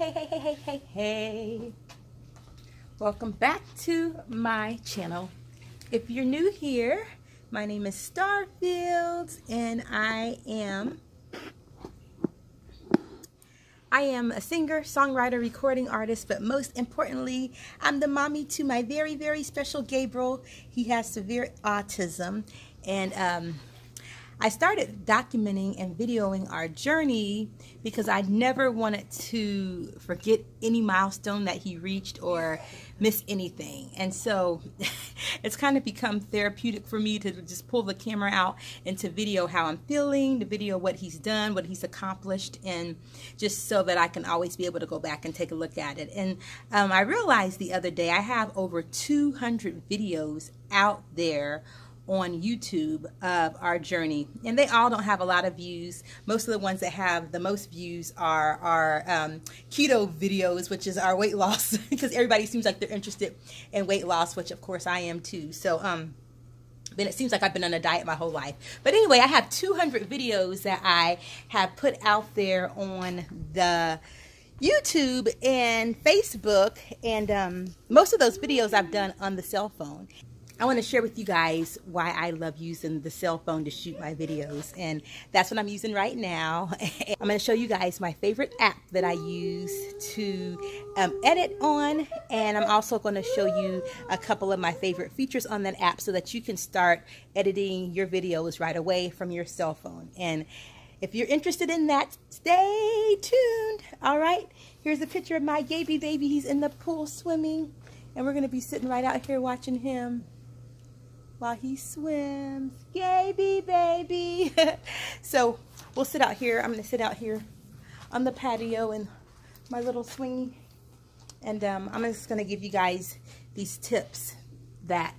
Hey. Welcome back to my channel. If you're new here, my name is Starfield and I am a singer, songwriter, recording artist, but most importantly, I'm the mommy to my very, very special Gabriel. He has severe autism, and I started documenting and videoing our journey because I never wanted to forget any milestone that he reached or miss anything. And so it's kind of become therapeutic for me to just pull the camera out and to video how I'm feeling, to video what he's done, what he's accomplished, and just so that I can always be able to go back and take a look at it. And I realized the other day I have over 200 videos out there on YouTube of our journey, and they all don't have a lot of views. Most of the ones that have the most views are our keto videos, which is our weight loss, because everybody seems like they're interested in weight loss, which of course I am too. So then it seems like I've been on a diet my whole life. But anyway, I have 200 videos that I have put out there on the YouTube and Facebook, and most of those videos I've done on the cell phone. I want to share with you guys why I love using the cell phone to shoot my videos, and that's what I'm using right now. I'm going to show you guys my favorite app that I use to edit on, and I'm also going to show you a couple of my favorite features on that app so that you can start editing your videos right away from your cell phone. And if you're interested in that, stay tuned. All right, here's a picture of my Gaby baby. He's in the pool swimming, and we're going to be sitting right out here watching him while he swims. Gaby baby. So we'll sit out here. I'm going to sit out here on the patio in my little swingy, and I'm just going to give you guys these tips that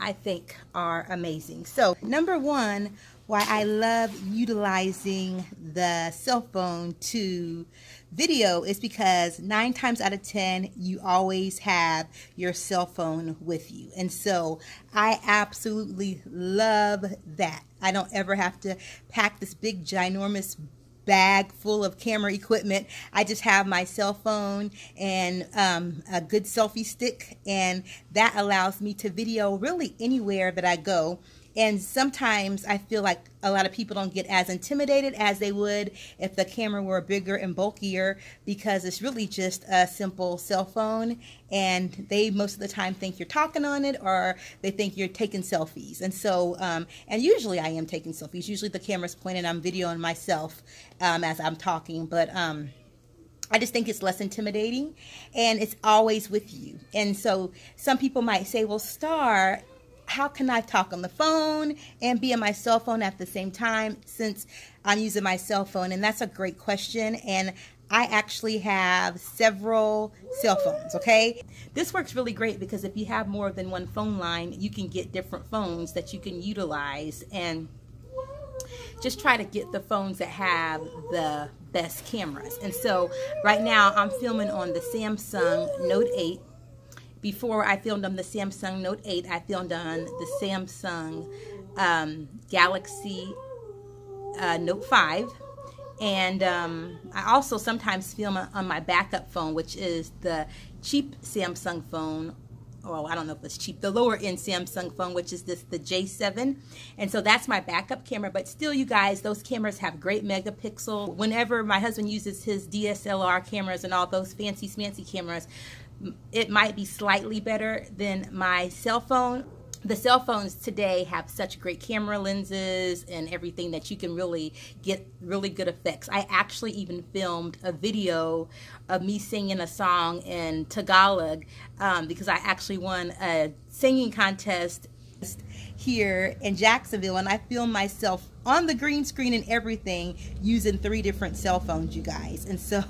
I think are amazing. So number one, why I love utilizing the cell phone to video is because 9 times out of 10 you always have your cell phone with you, and so I absolutely love that. I don't ever have to pack this big ginormous bag full of camera equipment. I just have my cell phone and a good selfie stick, and that allows me to video really anywhere that I go. And sometimes I feel like a lot of people don't get as intimidated as they would if the camera were bigger and bulkier, because it's really just a simple cell phone, and they most of the time think you're talking on it, or they think you're taking selfies. And so, and usually I am taking selfies. Usually the camera's pointed, I'm videoing myself as I'm talking, but I just think it's less intimidating, and it's always with you. And so some people might say, well, Star, how can I talk on the phone and be on my cell phone at the same time since I'm using my cell phone? And that's a great question. And I actually have several cell phones, okay? This works really great because if you have more than one phone line, you can get different phones that you can utilize, and just try to get the phones that have the best cameras. And so right now I'm filming on the Samsung Note 8. Before I filmed on the Samsung Note 8, I filmed on the Samsung Galaxy Note 5. And I also sometimes film on my backup phone, which is the cheap Samsung phone. Oh, I don't know if it's cheap. The lower end Samsung phone, which is the J7. And so that's my backup camera. But still, you guys, those cameras have great megapixel. Whenever my husband uses his DSLR cameras and all those fancy smancy cameras, it might be slightly better than my cell phone. The cell phones today have such great camera lenses and everything that you can really get really good effects. I actually even filmed a video of me singing a song in Tagalog because I actually won a singing contest here in Jacksonville, and I filmed myself on the green screen and everything using 3 different cell phones, you guys. And so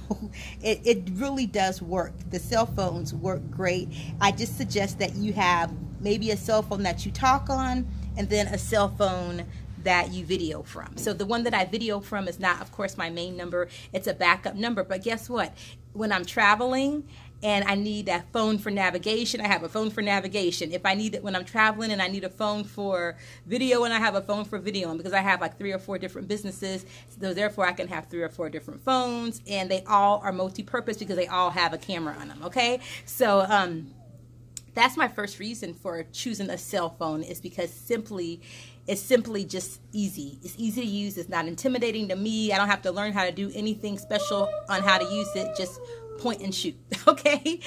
it really does work. The cell phones work great. I just suggest that you have maybe a cell phone that you talk on, and then a cell phone that you video from. So the one that I video from is not, of course, my main number. It's a backup number. But guess what? When I'm traveling and I need a phone for navigation, I have a phone for navigation. If I need it when I'm traveling and I need a phone for video, and I have a phone for video, and because I have like 3 or 4 different businesses, so therefore I can have 3 or 4 different phones, and they all are multi-purpose because they all have a camera on them. Okay, so that's my first reason for choosing a cell phone, is because it's simply just easy. It's easy to use. It's not intimidating to me. I don't have to learn how to do anything special on how to use it. Just point and shoot. Okay,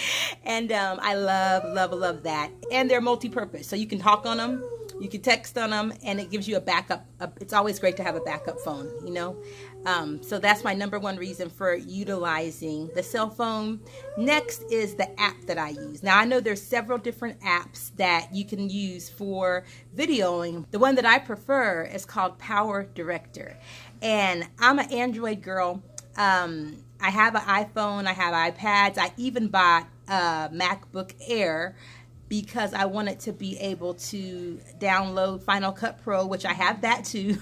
and I love that. And they're multi-purpose, so you can talk on them, you can text on them, and it gives you a backup. It's always great to have a backup phone, you know. So that's my #1 reason for utilizing the cell phone. Next is the app that I use. Now I know there's several different apps that you can use for videoing. The one that I prefer is called Power Director, and I'm an Android girl. I have an iPhone, I have iPads, I even bought a MacBook Air because I wanted to be able to download Final Cut Pro, which I have that too.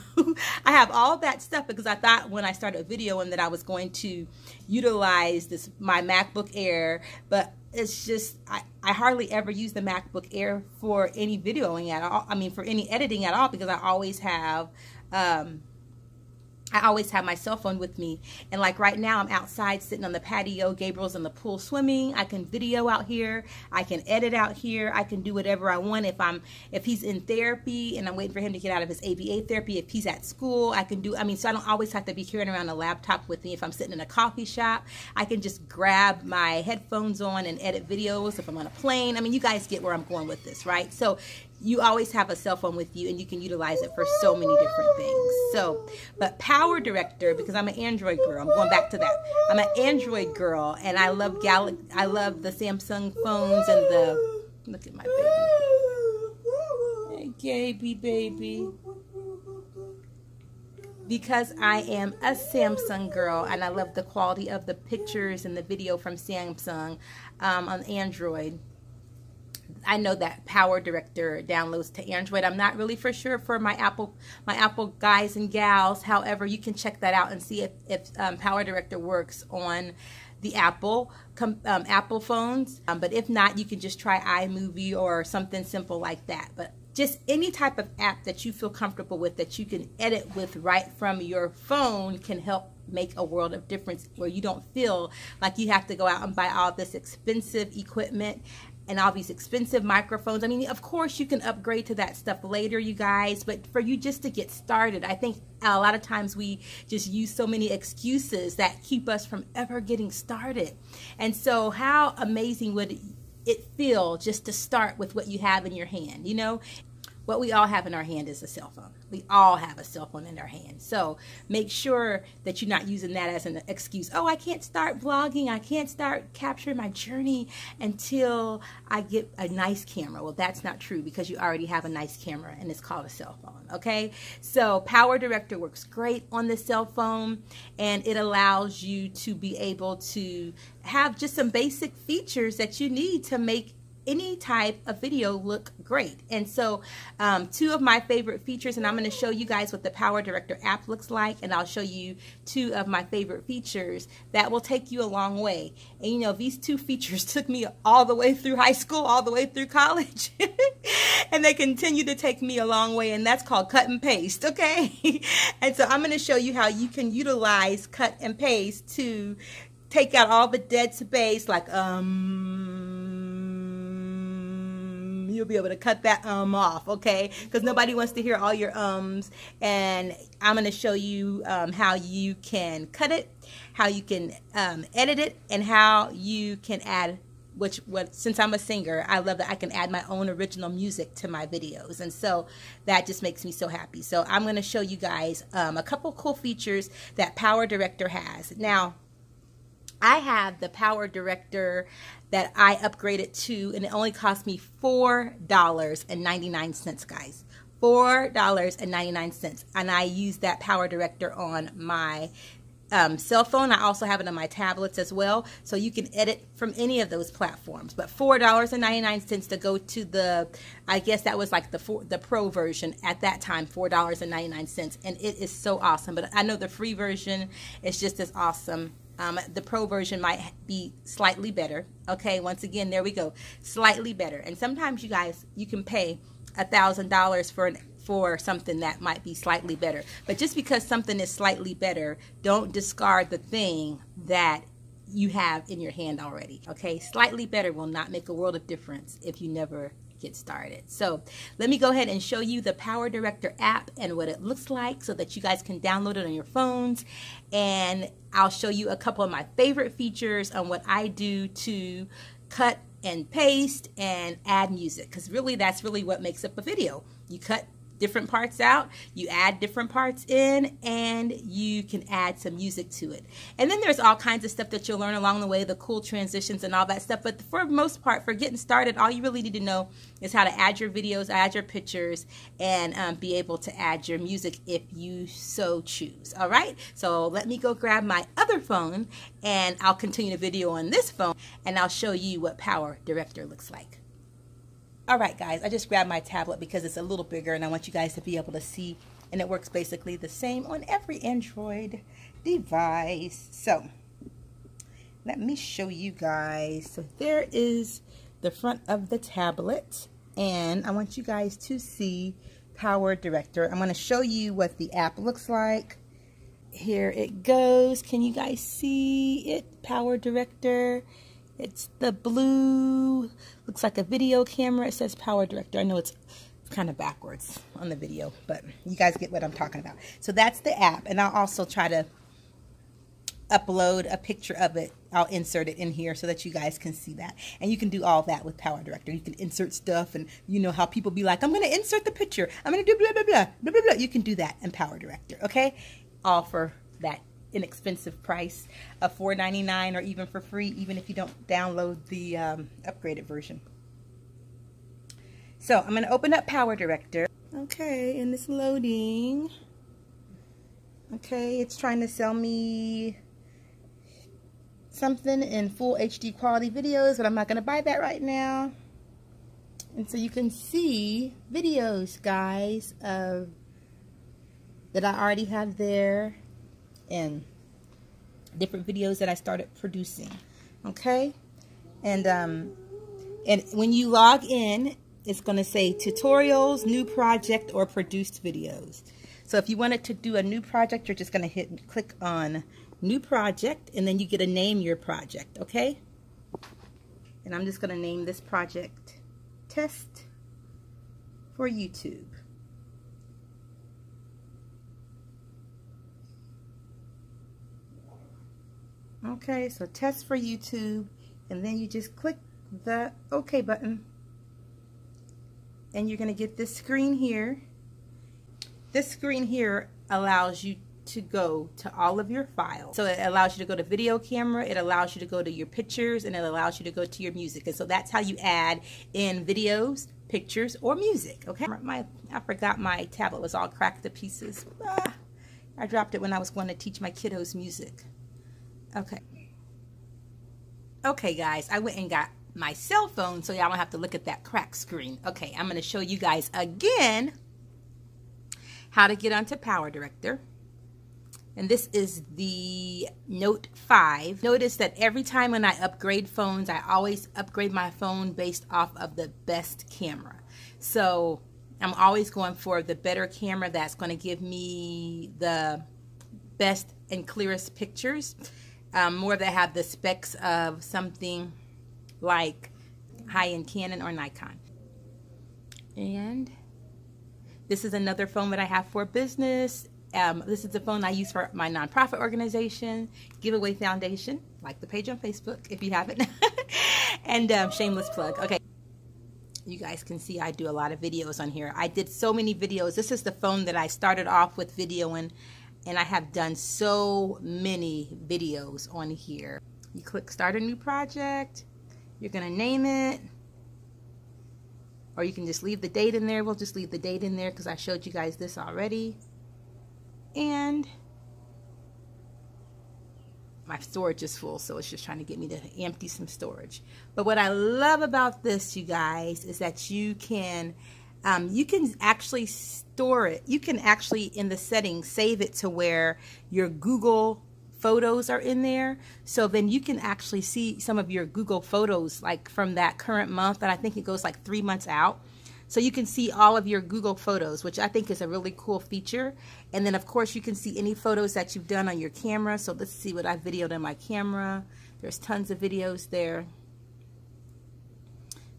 I have all that stuff because I thought when I started videoing that I was going to utilize my MacBook Air, but it's just, I hardly ever use the MacBook Air for any videoing at all. I mean, for any editing at all, because I always have my cell phone with me. And like right now, I'm outside sitting on the patio. Gabriel's in the pool swimming. I can video out here. I can edit out here. I can do whatever I want. If he's in therapy and I'm waiting for him to get out of his ABA therapy, if he's at school, I can do, so I don't always have to be carrying around a laptop with me. If I'm sitting in a coffee shop, I can just grab my headphones on and edit videos. If I'm on a plane, you guys get where I'm going with this, right? So you always have a cell phone with you, and you can utilize it for so many different things. So, but Power Director, because I'm an Android girl, I'm going back to that. I'm an Android girl, and I love the Samsung phones and the, look at my baby. Hey, Gaby, baby. Because I am a Samsung girl, and I love the quality of the pictures and the video from Samsung on Android. I know that Power Director downloads to Android. I'm not really for sure for my Apple guys and gals. However, you can check that out and see if Power Director works on the Apple phones. But if not, you can just try iMovie or something simple like that. But just any type of app that you feel comfortable with, that you can edit with right from your phone, can help make a world of difference, where you don't feel like you have to go out and buy all this expensive equipment and all these expensive microphones. Of course you can upgrade to that stuff later, you guys, but for you just to get started, I think a lot of times we just use so many excuses that keep us from ever getting started. And so how amazing would it feel just to start with what you have in your hand, you know? What we all have in our hand is a cell phone. We all have a cell phone in our hand. So make sure that you're not using that as an excuse. Oh, I can't start vlogging. I can't start capturing my journey until I get a nice camera. Well, that's not true, because you already have a nice camera, and it's called a cell phone. Okay, so Power Director works great on the cell phone, and it allows you to be able to have just some basic features that you need to make any type of video look great. And so 2 of my favorite features, and I'm going to show you guys what the Power Director app looks like, and I'll show you 2 of my favorite features that will take you a long way. And you know, these 2 features took me all the way through high school, all the way through college, and they continue to take me a long way, and that's called cut and paste. Okay, and so I'm going to show you how you can utilize cut and paste to take out all the dead space, like you'll be able to cut that off, okay? Because nobody wants to hear all your ums. And I'm going to show you how you can cut it, how you can edit it, and how you can add, since I'm a singer, I love that I can add my own original music to my videos. And so that just makes me so happy. So I'm going to show you guys a couple cool features that Power Director has. Now, I have the Power Director that I upgraded to, and it only cost me $4.99, guys. $4.99. And I use that Power Director on my cell phone. I also have it on my tablets as well. So you can edit from any of those platforms. But $4.99 to go to the, I guess that was like the pro version at that time, $4.99. And it is so awesome. But I know the free version is just as awesome The Pro version might be slightly better. Okay, once again, there we go, slightly better. And sometimes you guys, you can pay $1,000 for something that might be slightly better. But just because something is slightly better, don't discard the thing that you have in your hand already. Okay, slightly better will not make a world of difference if you never get started. So let me go ahead and show you the Power Director app and what it looks like so that you guys can download it on your phones. And I'll show you a couple of my favorite features on what I do to cut and paste and add music, because really that's really what makes up a video. You cut different parts out, you add different parts in, and you can add some music to it. And then there's all kinds of stuff that you'll learn along the way, the cool transitions and all that stuff. But for the most part, for getting started, all you really need to know is how to add your videos, add your pictures, and be able to add your music if you so choose. All right, so let me go grab my other phone and I'll continue the video on this phone and I'll show you what Power Director looks like. All right, guys, I just grabbed my tablet because it's a little bigger and I want you guys to be able to see, and it works basically the same on every Android device. So let me show you guys. So there is the front of the tablet, and I want you guys to see Power Director. I'm going to show you what the app looks like. Here it goes. Can you guys see it? Power Director. It's the blue, looks like a video camera. It says Power Director. I know it's kind of backwards on the video, but you guys get what I'm talking about. So that's the app, and I'll also try to upload a picture of it. I'll insert it in here so that you guys can see that. And you can do all that with Power Director. You can insert stuff, and you know how people be like, I'm going to insert the picture. I'm going to do blah, blah, blah, blah, blah, blah. You can do that in Power Director, okay? All for that inexpensive price of $4.99, or even for free, even if you don't download the upgraded version. So I'm going to open up Power Director. Okay, and it's loading. Okay, it's trying to sell me something in full HD quality videos, but I'm not going to buy that right now. And so you can see videos, guys, that I already have there, and different videos that I started producing. Okay, and when you log in, it's going to say tutorials, new project, or produced videos. So if you wanted to do a new project, you're just going to click on new project, and then you get to name your project. Okay, and I'm just going to name this project Test for YouTube. Okay, so Test for YouTube, and then you just click the OK button, and you're going to get this screen here. This screen here allows you to go to all of your files. So it allows you to go to video camera, it allows you to go to your pictures, and it allows you to go to your music. And so that's how you add in videos, pictures, or music. Okay, I forgot my tablet was all cracked to pieces. I dropped it when I was going to teach my kiddos music. Okay, guys, I went and got my cell phone so y'all don't have to look at that cracked screen. Okay, I'm going to show you guys again how to get onto Power Director. And this is the Note 5. Notice that every time when I upgrade phones, I always upgrade my phone based off of the best camera. So I'm always going for the better camera that's going to give me the best and clearest pictures. More that have the specs of something like high-end Canon or Nikon. And this is another phone that I have for business. This is the phone I use for my nonprofit organization, Giveaway Foundation, like the page on Facebook if you haven't. And shameless plug. Okay, you guys can see I do a lot of videos on here. I did so many videos. This is the phone that I started off with videoing, and I have done so many videos on here. You click start a new project. You're going to name it. Or you can just leave the date in there. We'll just leave the date in there because I showed you guys this already. And my storage is full, so it's just trying to get me to empty some storage. But what I love about this, you guys, is that you can actually store it. You can actually, in the settings, save it to where your Google photos are in there. So then you can actually see some of your Google photos, like from that current month, and I think it goes like 3 months out. So you can see all of your Google photos, which I think is a really cool feature. And then of course you can see any photos that you've done on your camera. So let's see what I videoed on my camera. There's tons of videos there.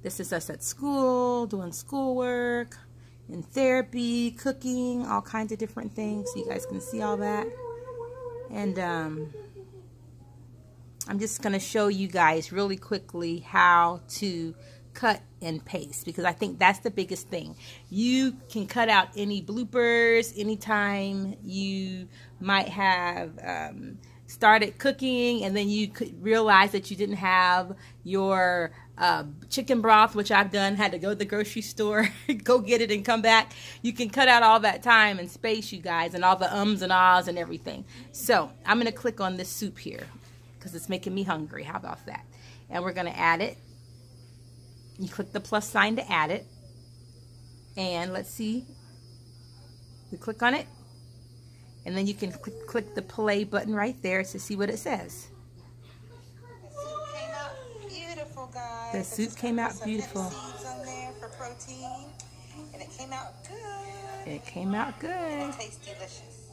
This is us at school, doing schoolwork, in therapy, cooking, all kinds of different things. So you guys can see all that. And I'm just going to show you guys really quickly how to cut and paste, because I think that's the biggest thing. You can cut out any bloopers anytime you might have started cooking and then you could realize that you didn't have your chicken broth, which I've done, had to go to the grocery store, go get it and come back. You can cut out all that time and space, you guys, and all the ums and ahs and everything. So I'm going to click on this soup here because it's making me hungry. How about that? And we're going to add it. You click the plus sign to add it. And let's see. You click on it. And then you can click the play button right there to see what it says. The soup came out beautiful. Seeds on there for protein, and it came out good. It came out good. And it tastes delicious.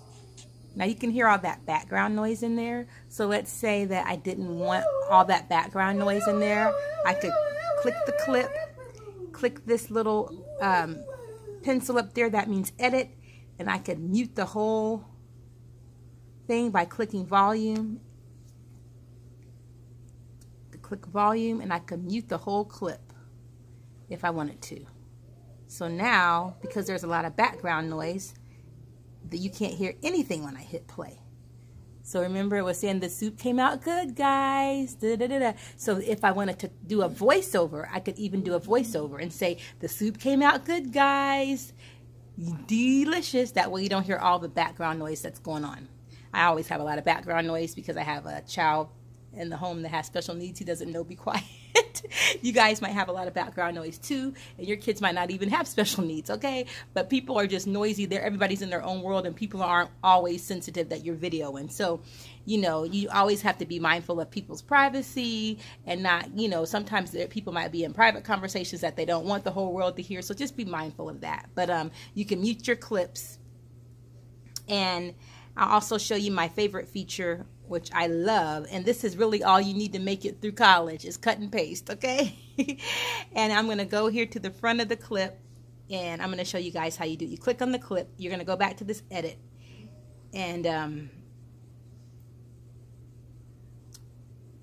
Now you can hear all that background noise in there. So let's say that I didn't want all that background noise in there. I could click the clip, click this little pencil up there. That means edit, and I could mute the whole thing by clicking volume. Click volume, and I can mute the whole clip if I wanted to. So now, because there's a lot of background noise, that you can't hear anything when I hit play. So remember, it was saying the soup came out good, guys. Da, da, da, da. So if I wanted to do a voiceover, I could even do a voiceover and say, the soup came out good, guys. Delicious. That way you don't hear all the background noise that's going on. I always have a lot of background noise because I have a child in the home that has special needs. He doesn't know be quiet. You guys might have a lot of background noise too, and your kids might not even have special needs, okay? But people are just noisy. Everybody's in their own world, and people aren't always sensitive that you're videoing. So, you know, you always have to be mindful of people's privacy and not, you know, sometimes people might be in private conversations that they don't want the whole world to hear. So just be mindful of that. But you can mute your clips. And I'll also show you my favorite feature, which I love, and this is really all you need to make it through college, is cut and paste, okay? And I'm going to go here to the front of the clip, and I'm going to show you guys how you do it. You click on the clip, you're going to go back to this edit, and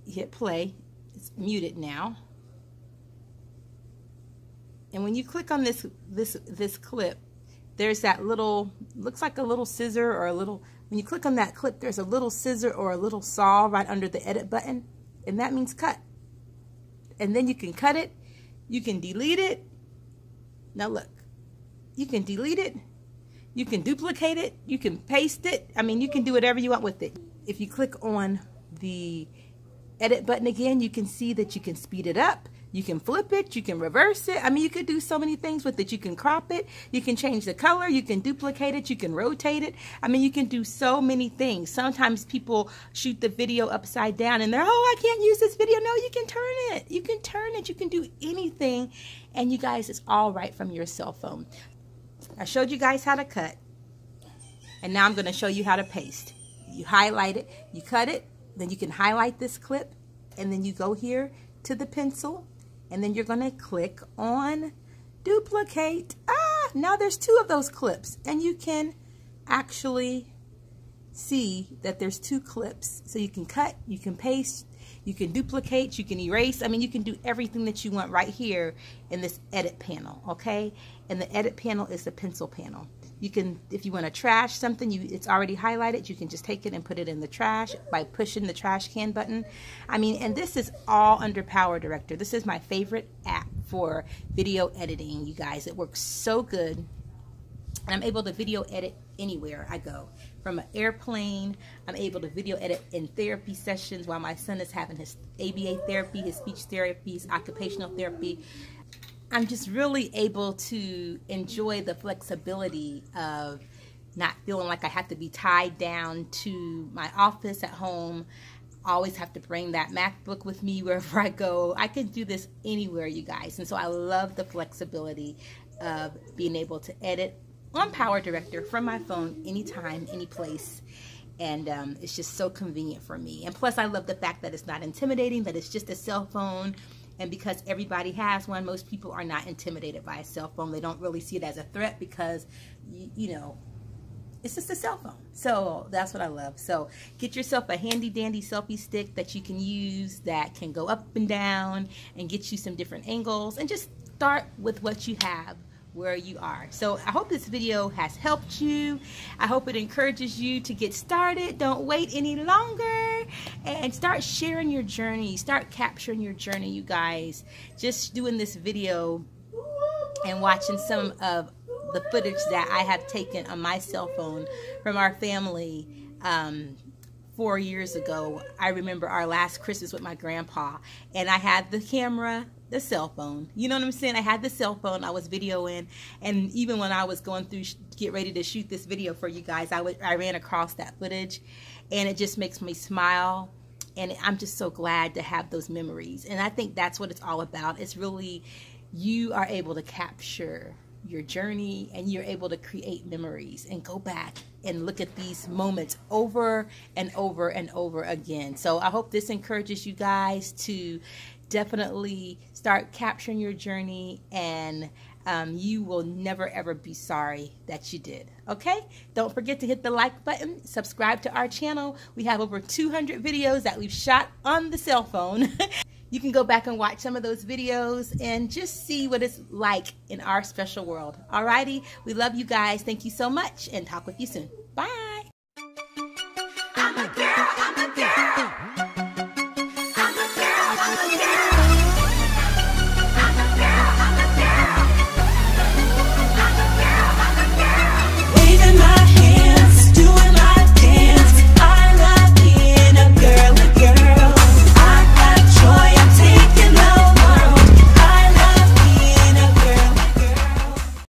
hit play. It's muted now. And when you click on this clip, there's that little, looks like a little scissor or a little, when you click on that clip, there's a little scissor or a little saw right under the edit button, and that means cut. And then you can cut it, you can delete it. Now look, you can delete it, you can duplicate it, you can paste it. I mean, you can do whatever you want with it. If you click on the edit button again, you can see that you can speed it up. You can flip it, you can reverse it. I mean, you could do so many things with it. You can crop it, you can change the color, you can duplicate it, you can rotate it. I mean, you can do so many things. Sometimes people shoot the video upside down and they're, oh, I can't use this video. No, you can turn it. You can turn it. You can do anything. And you guys, it's all right from your cell phone. I showed you guys how to cut. And now I'm going to show you how to paste. You highlight it, you cut it, then you can highlight this clip, and then you go here to the pencil, and then you're going to click on duplicate. Now there's 2 of those clips, and you can actually see that there's 2 clips. So you can cut, you can paste, you can duplicate, you can erase. I mean, you can do everything that you want right here in this edit panel, okay? And the edit panel is the pencil panel. You can, if you want to trash something, it's already highlighted, you can just take it and put it in the trash by pushing the trash can button. I mean, and this is all under Power Director. This is my favorite app for video editing, you guys. It works so good. And I'm able to video edit anywhere I go. From an airplane, I'm able to video edit in therapy sessions while my son is having his ABA therapy, his speech therapy, his occupational therapy. I'm just really able to enjoy the flexibility of not feeling like I have to be tied down to my office at home. I always have to bring that MacBook with me wherever I go. I can do this anywhere, you guys. And so I love the flexibility of being able to edit on Power Director from my phone anytime, any place. And it's just so convenient for me. And plus, I love the fact that it's not intimidating, that it's just a cell phone. And because everybody has one, most people are not intimidated by a cell phone. They don't really see it as a threat because, you know, it's just a cell phone. So that's what I love. So get yourself a handy dandy selfie stick that you can use, that can go up and down and get you some different angles, and just start with what you have where you are. So I hope this video has helped you. I hope it encourages you to get started. Don't wait any longer and start sharing your journey. Start capturing your journey, you guys. Just doing this video and watching some of the footage that I have taken on my cell phone from our family 4 years ago. I remember our last Christmas with my grandpa, and I had the camera, the cell phone, you know what I'm saying? I had the cell phone, I was videoing, and even when I was going through, get ready to shoot this video for you guys, I ran across that footage, and it just makes me smile, and I'm just so glad to have those memories. And I think that's what it's all about. It's really, you are able to capture your journey, and you're able to create memories and go back and look at these moments over and over and over again. So I hope this encourages you guys to definitely start capturing your journey, and you will never ever be sorry that you did. Okay, don't forget to hit the like button, subscribe to our channel. We have over 200 videos that we've shot on the cell phone. You can go back and watch some of those videos and just see what it's like in our special world. Alrighty, we love you guys. Thank you so much, and talk with you soon. Bye.